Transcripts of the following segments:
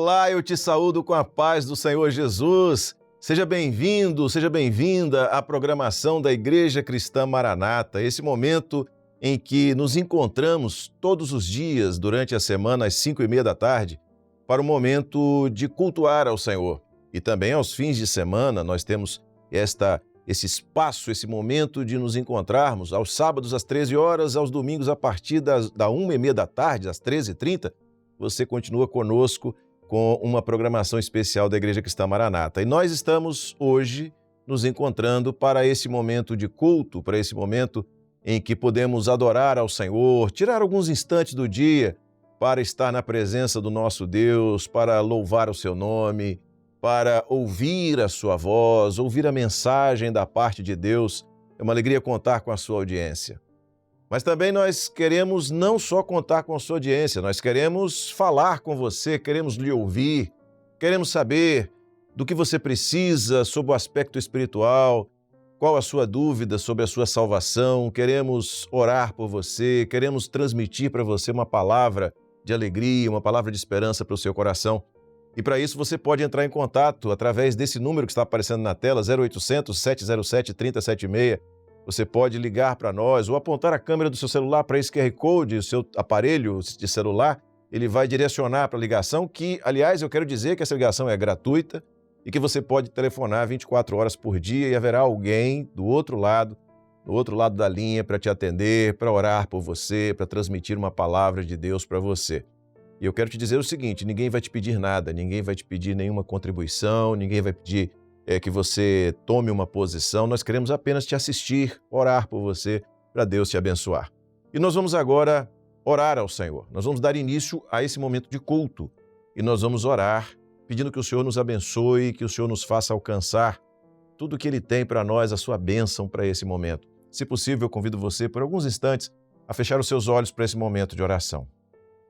Olá, eu te saúdo com a paz do Senhor Jesus. Seja bem-vindo, seja bem-vinda à programação da Igreja Cristã Maranata, esse momento em que nos encontramos todos os dias durante a semana às 5:30 da tarde para o momento de cultuar ao Senhor. E também aos fins de semana nós temos esse espaço, esse momento de nos encontrarmos aos sábados às 13 horas, aos domingos a partir da 1:30 da tarde, às 13h30, você continua conosco com uma programação especial da Igreja Cristã Maranata. E nós estamos hoje nos encontrando para esse momento de culto, para esse momento em que podemos adorar ao Senhor, tirar alguns instantes do dia para estar na presença do nosso Deus, para louvar o seu nome, para ouvir a sua voz, ouvir a mensagem da parte de Deus. É uma alegria contar com a sua audiência. Mas também nós queremos não só contar com a sua audiência, nós queremos falar com você, queremos lhe ouvir, queremos saber do que você precisa sobre o aspecto espiritual, qual a sua dúvida sobre a sua salvação, queremos orar por você, queremos transmitir para você uma palavra de alegria, uma palavra de esperança para o seu coração. E para isso você pode entrar em contato através desse número que está aparecendo na tela, 0800 707 3076. Você pode ligar para nós ou apontar a câmera do seu celular para esse QR Code, o seu aparelho de celular, ele vai direcionar para a ligação que, aliás, eu quero dizer que essa ligação é gratuita e que você pode telefonar 24 horas por dia e haverá alguém do outro lado da linha para te atender, para orar por você, para transmitir uma palavra de Deus para você. E eu quero te dizer o seguinte, ninguém vai te pedir nada, ninguém vai te pedir nenhuma contribuição, ninguém vai pedir que você tome uma posição, nós queremos apenas te assistir, orar por você, para Deus te abençoar. E nós vamos agora orar ao Senhor, nós vamos dar início a esse momento de culto e nós vamos orar pedindo que o Senhor nos abençoe, que o Senhor nos faça alcançar tudo o que Ele tem para nós, a sua bênção para esse momento. Se possível, eu convido você por alguns instantes a fechar os seus olhos para esse momento de oração.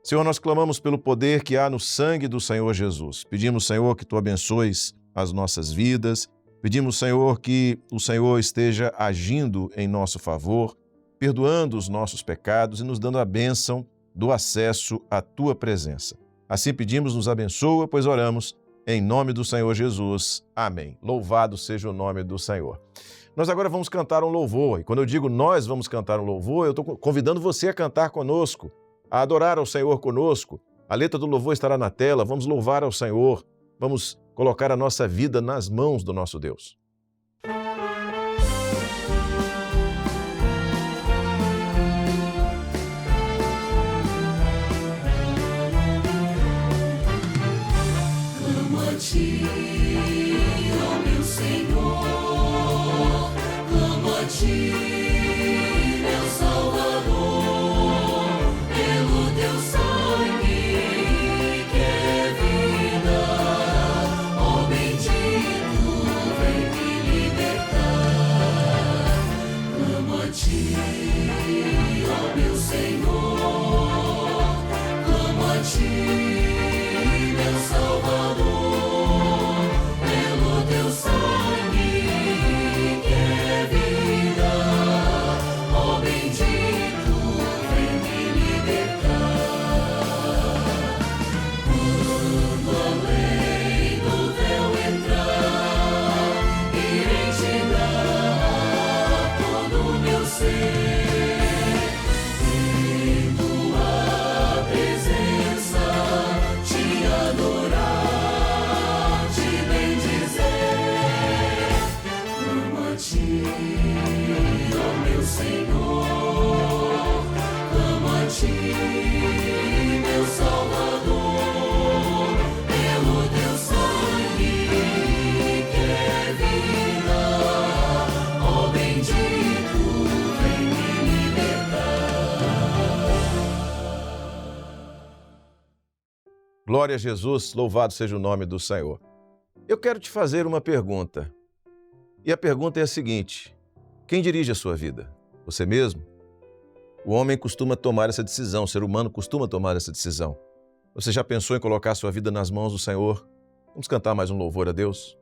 Senhor, nós clamamos pelo poder que há no sangue do Senhor Jesus. Pedimos, Senhor, que Tu abençoes as nossas vidas. Pedimos, Senhor, que o Senhor esteja agindo em nosso favor, perdoando os nossos pecados e nos dando a bênção do acesso à Tua presença. Assim pedimos, nos abençoa, pois oramos em nome do Senhor Jesus. Amém. Louvado seja o nome do Senhor. Nós agora vamos cantar um louvor. E quando eu digo nós vamos cantar um louvor, eu estou convidando você a cantar conosco, a adorar ao Senhor conosco. A letra do louvor estará na tela. Vamos louvar ao Senhor. Vamos colocar a nossa vida nas mãos do nosso Deus. Clamo a Ti, ó meu Senhor, clamo a Ti, meu Salvador, pelo Teu sangue que é vida, ó bendito, vem me libertar. Clamo a Ti, ó meu Senhor, clamo a Ti, meu Salvador, pelo Teu sangue que é vida, ó bendito, vem me libertar. Quando além do véu entrar, irei te dar todo o meu ser, em Tua presença te adorar, te bendizer. Clamo a Ti, ó meu Senhor, clamo a Ti, meu Salvador, pelo Teu sangue que é vida, ó bendito, vem me libertar. Glória a Jesus, louvado seja o nome do Senhor. Eu quero te fazer uma pergunta. E a pergunta é a seguinte: quem dirige a sua vida? Você mesmo? O homem costuma tomar essa decisão, o ser humano costuma tomar essa decisão. Você já pensou em colocar a sua vida nas mãos do Senhor? Vamos cantar mais um louvor a Deus?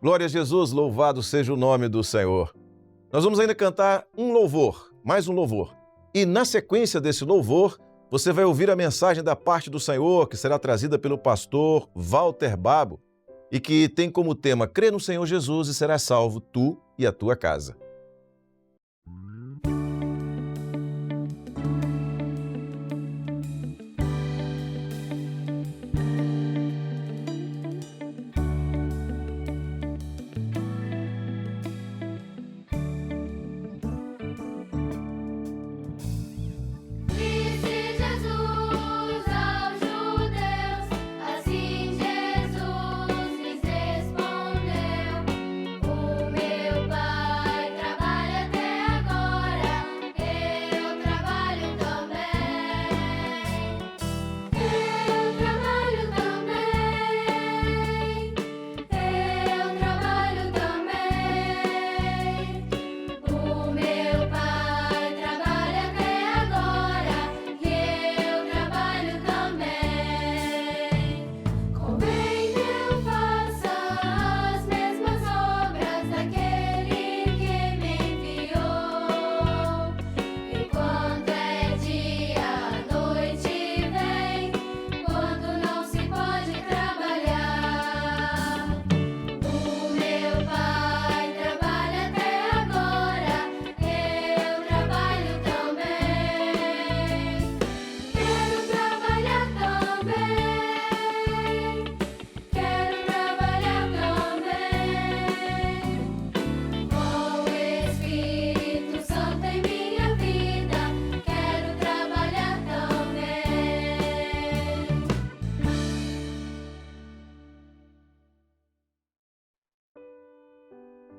Glória a Jesus, louvado seja o nome do Senhor. Nós vamos ainda cantar um louvor, mais um louvor. E na sequência desse louvor, você vai ouvir a mensagem da parte do Senhor, que será trazida pelo pastor Walter Babo, e que tem como tema Crê no Senhor Jesus e serás salvo tu e a tua casa.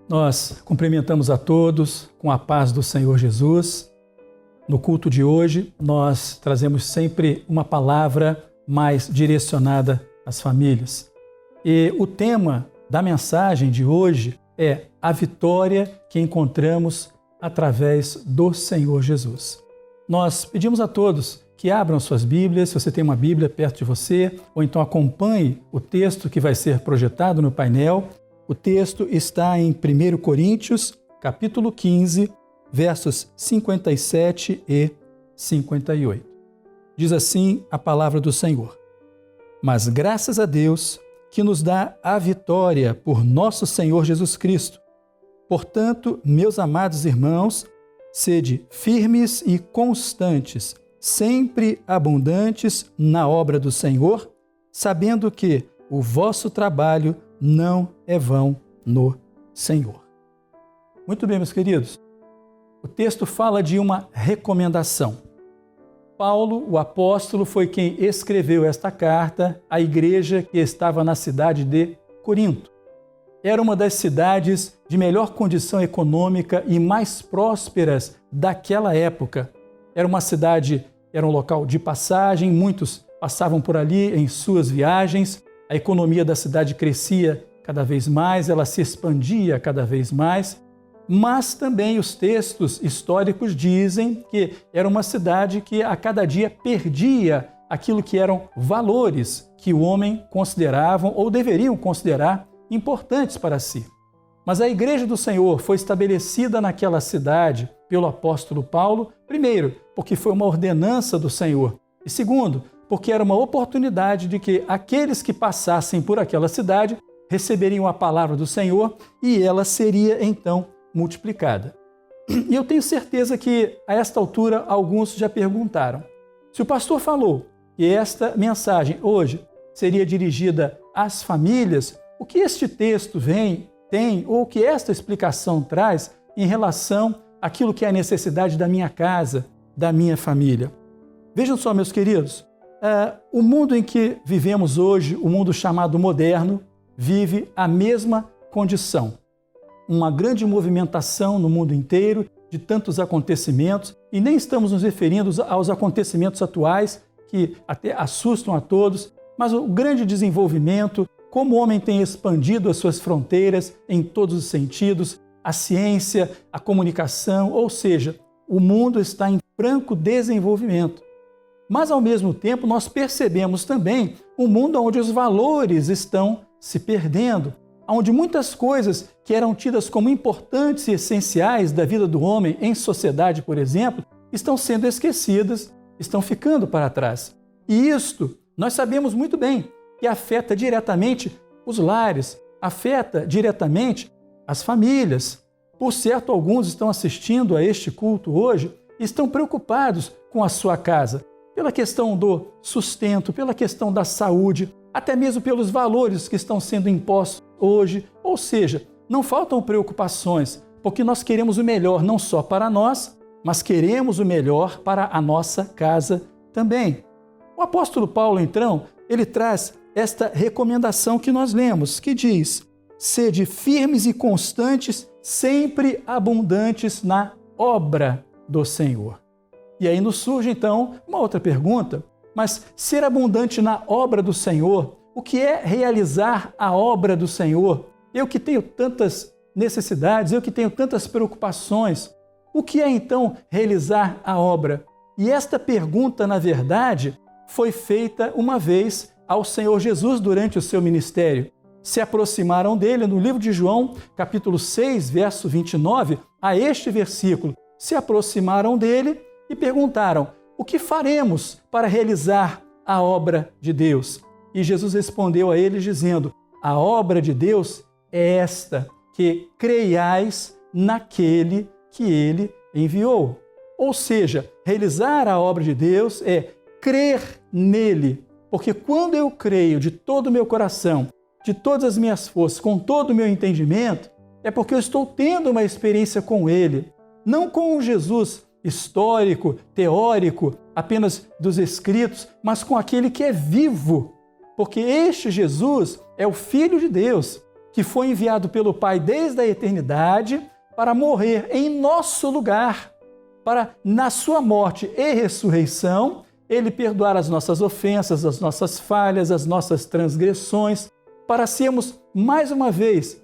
Nós cumprimentamos a todos com a paz do Senhor Jesus. No culto de hoje, nós trazemos sempre uma palavra mais direcionada às famílias. E o tema da mensagem de hoje é a vitória que encontramos através do Senhor Jesus. Nós pedimos a todos que abram suas Bíblias, se você tem uma Bíblia perto de você, ou então acompanhe o texto que vai ser projetado no painel. O texto está em 1 Coríntios, capítulo 15, versos 57 e 58. Diz assim a palavra do Senhor: Mas graças a Deus que nos dá a vitória por nosso Senhor Jesus Cristo. Portanto, meus amados irmãos, sede firmes e constantes, sempre abundantes na obra do Senhor, sabendo que o vosso trabalho não é vão no Senhor. Muito bem, meus queridos. O texto fala de uma recomendação. Paulo, o apóstolo, foi quem escreveu esta carta à igreja que estava na cidade de Corinto. Era uma das cidades de melhor condição econômica e mais prósperas daquela época. Era uma cidade, era um local de passagem, muitos passavam por ali em suas viagens. A economia da cidade crescia cada vez mais, ela se expandia cada vez mais, mas também os textos históricos dizem que era uma cidade que a cada dia perdia aquilo que eram valores que o homem consideravam ou deveriam considerar importantes para si. Mas a Igreja do Senhor foi estabelecida naquela cidade pelo apóstolo Paulo, primeiro, porque foi uma ordenança do Senhor, e segundo, porque era uma oportunidade de que aqueles que passassem por aquela cidade receberiam a palavra do Senhor e ela seria então multiplicada. E eu tenho certeza que a esta altura alguns já perguntaram: se o pastor falou que esta mensagem hoje seria dirigida às famílias, o que este texto tem ou o que esta explicação traz em relação àquilo que é a necessidade da minha casa, da minha família? Vejam só, meus queridos, o mundo em que vivemos hoje, o mundo chamado moderno, vive a mesma condição. Uma grande movimentação no mundo inteiro de tantos acontecimentos, e nem estamos nos referindo aos acontecimentos atuais que até assustam a todos, mas o grande desenvolvimento, como o homem tem expandido as suas fronteiras em todos os sentidos, a ciência, a comunicação, ou seja, o mundo está em franco desenvolvimento. Mas, ao mesmo tempo, nós percebemos também um mundo onde os valores estão se perdendo, onde muitas coisas que eram tidas como importantes e essenciais da vida do homem em sociedade, por exemplo, estão sendo esquecidas, estão ficando para trás. E isto nós sabemos muito bem que afeta diretamente os lares, afeta diretamente as famílias. Por certo, alguns estão assistindo a este culto hoje e estão preocupados com a sua casa, pela questão do sustento, pela questão da saúde, até mesmo pelos valores que estão sendo impostos hoje. Ou seja, não faltam preocupações, porque nós queremos o melhor não só para nós, mas queremos o melhor para a nossa casa também. O apóstolo Paulo, então, ele traz esta recomendação que nós lemos, que diz: sede firmes e constantes, sempre abundantes na obra do Senhor. E aí nos surge, então, uma outra pergunta: mas ser abundante na obra do Senhor, o que é realizar a obra do Senhor? Eu que tenho tantas necessidades, eu que tenho tantas preocupações, o que é então realizar a obra? E esta pergunta, na verdade, foi feita uma vez ao Senhor Jesus durante o seu ministério. Se aproximaram dele no livro de João, capítulo 6, verso 29, a este versículo. Se aproximaram dele e perguntaram: o que faremos para realizar a obra de Deus? E Jesus respondeu a eles dizendo: a obra de Deus é esta, que creiais naquele que ele enviou. Ou seja, realizar a obra de Deus é crer nele, porque quando eu creio de todo o meu coração, de todas as minhas forças, com todo o meu entendimento, é porque eu estou tendo uma experiência com ele, não com o Jesus histórico, teórico, apenas dos escritos, mas com aquele que é vivo, porque este Jesus é o Filho de Deus, que foi enviado pelo Pai desde a eternidade para morrer em nosso lugar, para, na sua morte e ressurreição, ele perdoar as nossas ofensas, as nossas falhas, as nossas transgressões, para sermos, mais uma vez,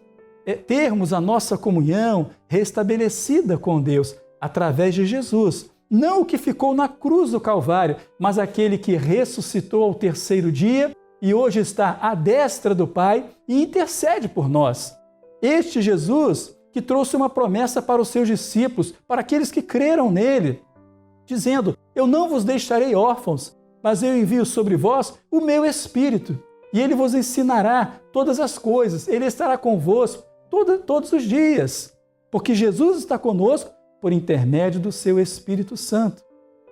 termos a nossa comunhão restabelecida com Deus através de Jesus. Não o que ficou na cruz do Calvário, mas aquele que ressuscitou ao terceiro dia e hoje está à destra do Pai e intercede por nós. Este Jesus que trouxe uma promessa para os seus discípulos, para aqueles que creram nele, dizendo: eu não vos deixarei órfãos, mas eu envio sobre vós o meu Espírito, e ele vos ensinará todas as coisas, ele estará convosco todos os dias, porque Jesus está conosco por intermédio do seu Espírito Santo.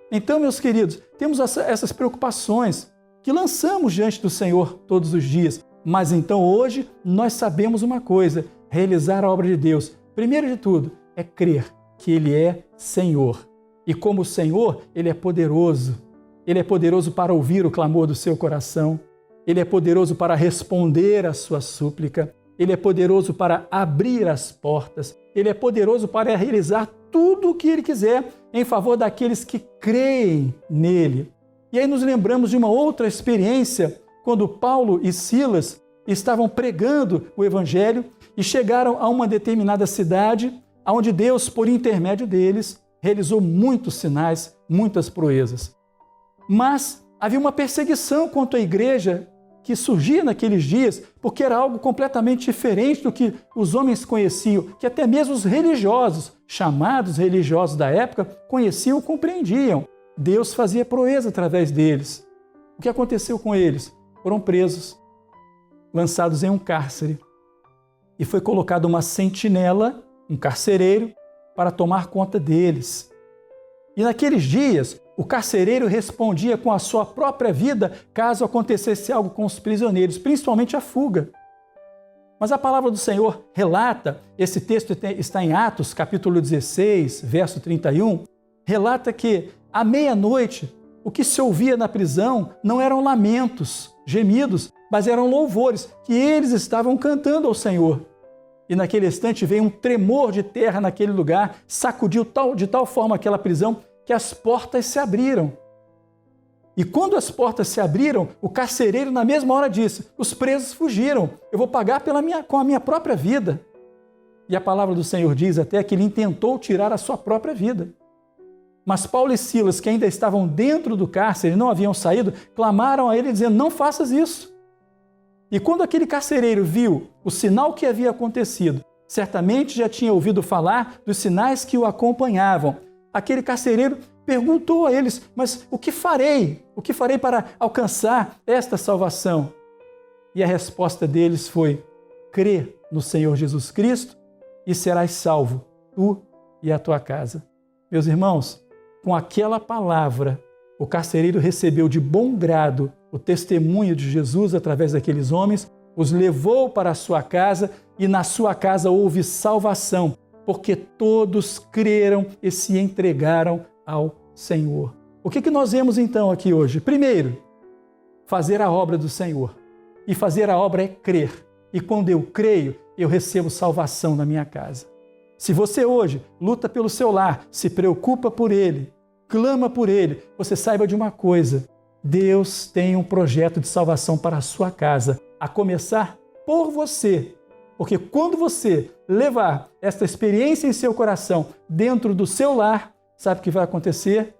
Então, meus queridos, temos essas preocupações que lançamos diante do Senhor todos os dias, mas então hoje nós sabemos uma coisa: realizar a obra de Deus, primeiro de tudo, é crer que ele é Senhor. E como Senhor, ele é poderoso. Ele é poderoso para ouvir o clamor do seu coração. Ele é poderoso para responder à sua súplica. Ele é poderoso para abrir as portas. Ele é poderoso para realizar tudo o que ele quiser em favor daqueles que creem nele. E aí nos lembramos de uma outra experiência, quando Paulo e Silas estavam pregando o Evangelho e chegaram a uma determinada cidade, onde Deus, por intermédio deles, realizou muitos sinais, muitas proezas. Mas havia uma perseguição contra a igreja que surgia naqueles dias, porque era algo completamente diferente do que os homens conheciam, que até mesmo os religiosos, chamados religiosos da época, conheciam e compreendiam. Deus fazia proeza através deles. O que aconteceu com eles? Foram presos, lançados em um cárcere, e foi colocado uma sentinela, um carcereiro, para tomar conta deles. E naqueles dias, o carcereiro respondia com a sua própria vida caso acontecesse algo com os prisioneiros, principalmente a fuga. Mas a palavra do Senhor relata, esse texto está em Atos, capítulo 16, verso 31, relata que à meia-noite o que se ouvia na prisão não eram lamentos, gemidos, mas eram louvores que eles estavam cantando ao Senhor. E naquele instante veio um tremor de terra naquele lugar, sacudiu de tal forma aquela prisão que as portas se abriram. E quando as portas se abriram, o carcereiro na mesma hora disse: os presos fugiram, eu vou pagar com a minha própria vida. E a palavra do Senhor diz até que ele intentou tirar a sua própria vida. Mas Paulo e Silas, que ainda estavam dentro do cárcere e não haviam saído, clamaram a ele dizendo: não faças isso. E quando aquele carcereiro viu o sinal que havia acontecido, certamente já tinha ouvido falar dos sinais que o acompanhavam. Aquele carcereiro perguntou a eles: mas o que farei? O que farei para alcançar esta salvação? E a resposta deles foi: crê no Senhor Jesus Cristo e serás salvo, tu e a tua casa. Meus irmãos, com aquela palavra, o carcereiro recebeu de bom grado o testemunho de Jesus através daqueles homens, os levou para a sua casa e na sua casa houve salvação, porque todos creram e se entregaram ao Senhor. O que nós vemos então aqui hoje? Primeiro, fazer a obra do Senhor. E fazer a obra é crer. E quando eu creio, eu recebo salvação na minha casa. Se você hoje luta pelo seu lar, se preocupa por ele, clama por ele, você saiba de uma coisa: Deus tem um projeto de salvação para a sua casa, a começar por você. Porque quando você levar esta experiência em seu coração dentro do seu lar, sabe o que vai acontecer?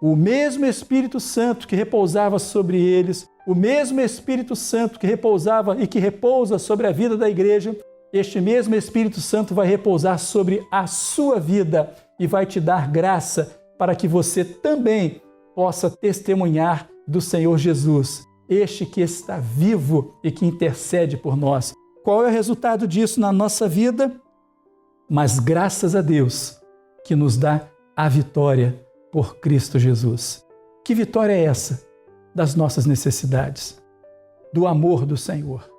O mesmo Espírito Santo que repousava sobre eles, o mesmo Espírito Santo que repousava e que repousa sobre a vida da igreja, este mesmo Espírito Santo vai repousar sobre a sua vida e vai te dar graça para que você também possa testemunhar do Senhor Jesus, este que está vivo e que intercede por nós. Qual é o resultado disso na nossa vida? Mas graças a Deus que nos dá a vitória por Cristo Jesus. Que vitória é essa? Das nossas necessidades, do amor do Senhor,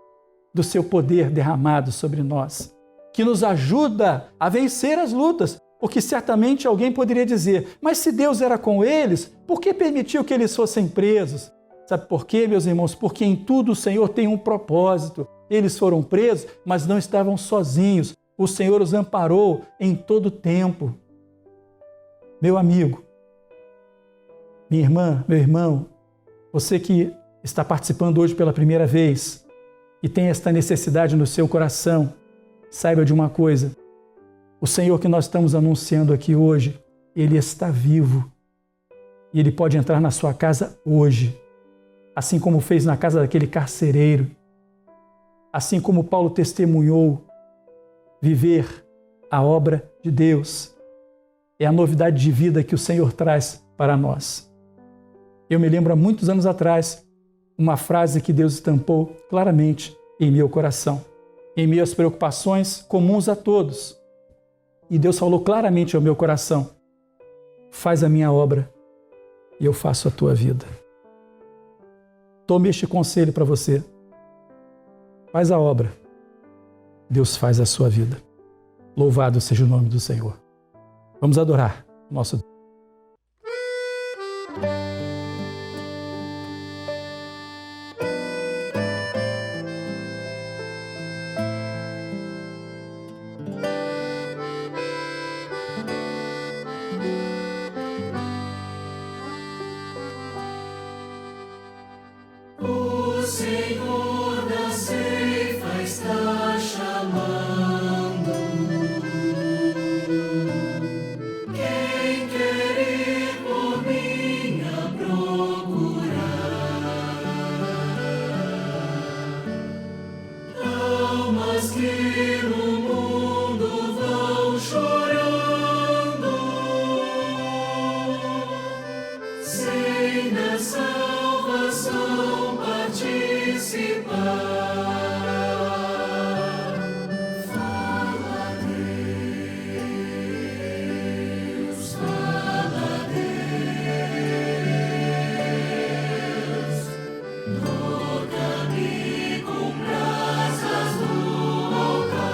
do seu poder derramado sobre nós, que nos ajuda a vencer as lutas, porque certamente alguém poderia dizer: mas se Deus era com eles, por que permitiu que eles fossem presos? Sabe por quê, meus irmãos? Porque em tudo o Senhor tem um propósito. Eles foram presos, mas não estavam sozinhos. O Senhor os amparou em todo tempo. Meu amigo, minha irmã, meu irmão, você que está participando hoje pela primeira vez e tem esta necessidade no seu coração, saiba de uma coisa: o Senhor que nós estamos anunciando aqui hoje, Ele está vivo e Ele pode entrar na sua casa hoje, assim como fez na casa daquele carcereiro, assim como Paulo testemunhou. Viver a obra de Deus é a novidade de vida que o Senhor traz para nós. Eu me lembro há muitos anos atrás, uma frase que Deus estampou claramente em meu coração, em meio às preocupações comuns a todos. E Deus falou claramente ao meu coração: faz a minha obra e eu faço a tua vida. Tome este conselho para você. Faz a obra, Deus faz a sua vida. Louvado seja o nome do Senhor. Vamos adorar o nosso Deus. O Senhor da ceifa está chamando. Quem quer ir por mim a procurar? Almas que no mundo vão chorando, sem da salvação participar. Fala, Deus, fala, Deus, toca-me com brasas no altar.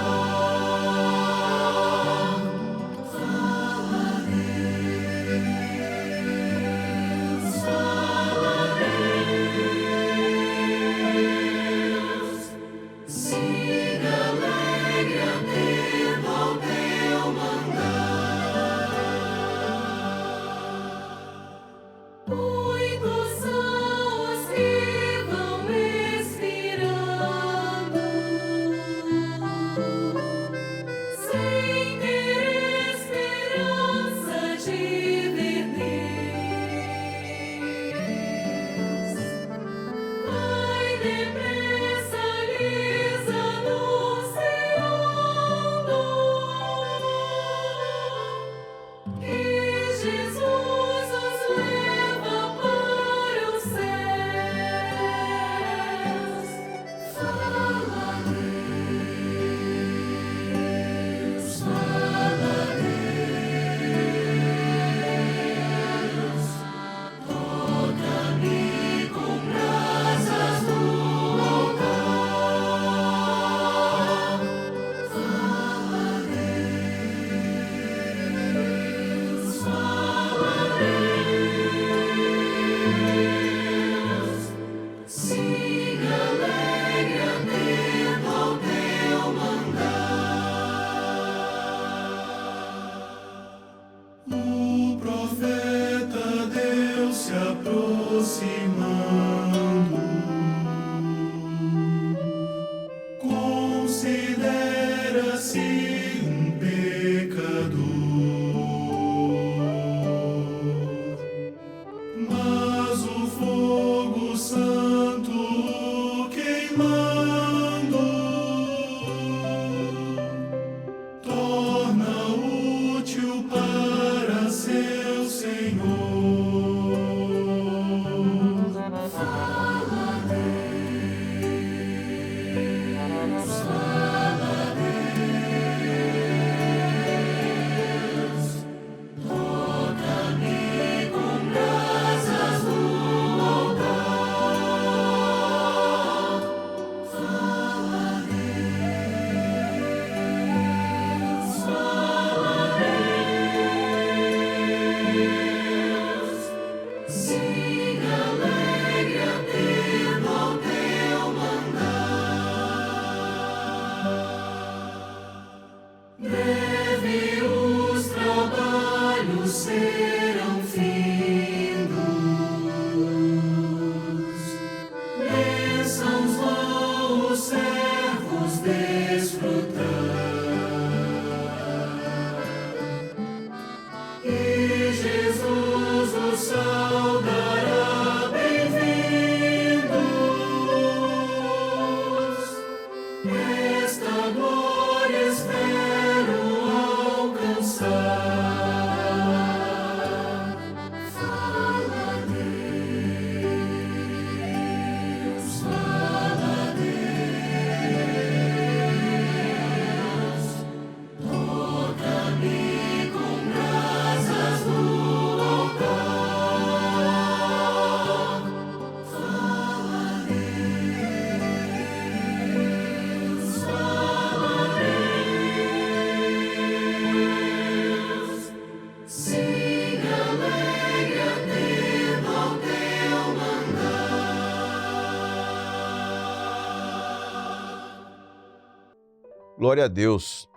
Glória a Deus.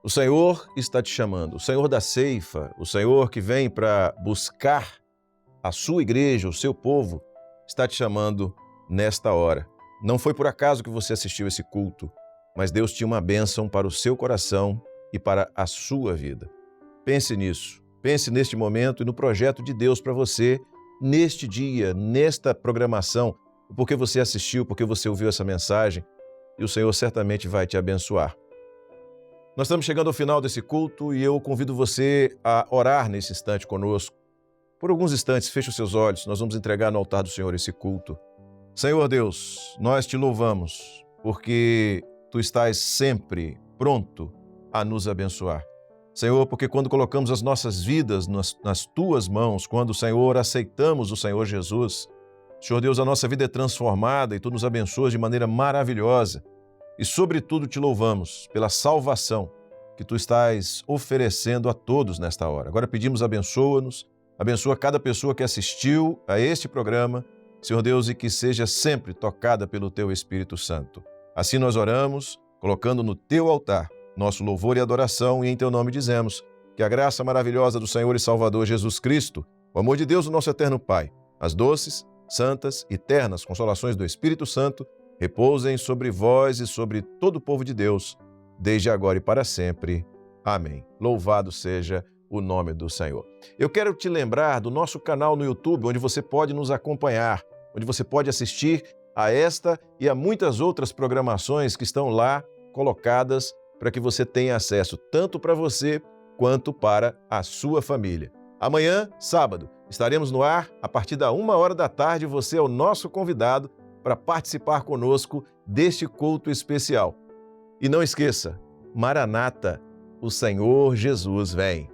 O Senhor está te chamando, o Senhor da ceifa, o Senhor que vem para buscar a sua igreja, o seu povo, está te chamando nesta hora. Não foi por acaso que você assistiu esse culto, mas Deus tinha uma bênção para o seu coração e para a sua vida. Pense nisso, pense neste momento e no projeto de Deus para você, neste dia, nesta programação, porque você assistiu, porque você ouviu essa mensagem, e o Senhor certamente vai te abençoar. Nós estamos chegando ao final desse culto e eu convido você a orar nesse instante conosco. Por alguns instantes, feche os seus olhos, nós vamos entregar no altar do Senhor esse culto. Senhor Deus, nós te louvamos, porque Tu estás sempre pronto a nos abençoar. Senhor, porque quando colocamos as nossas vidas nas Tuas mãos, quando, Senhor, aceitamos o Senhor Jesus, Senhor Deus, a nossa vida é transformada e Tu nos abençoas de maneira maravilhosa. E, sobretudo, te louvamos pela salvação que Tu estás oferecendo a todos nesta hora. Agora pedimos, abençoa-nos, abençoa cada pessoa que assistiu a este programa, Senhor Deus, e que seja sempre tocada pelo Teu Espírito Santo. Assim nós oramos, colocando no Teu altar nosso louvor e adoração, e em Teu nome dizemos que a graça maravilhosa do Senhor e Salvador Jesus Cristo, o amor de Deus, o nosso eterno Pai, as doces, santas e ternas consolações do Espírito Santo, repousem sobre vós e sobre todo o povo de Deus, desde agora e para sempre. Amém. Louvado seja o nome do Senhor. Eu quero te lembrar do nosso canal no YouTube, onde você pode nos acompanhar, onde você pode assistir a esta e a muitas outras programações que estão lá colocadas para que você tenha acesso tanto para você quanto para a sua família. Amanhã, sábado, estaremos no ar a partir da 13h. Você é o nosso convidado para participar conosco deste culto especial. E não esqueça, Maranata, o Senhor Jesus vem.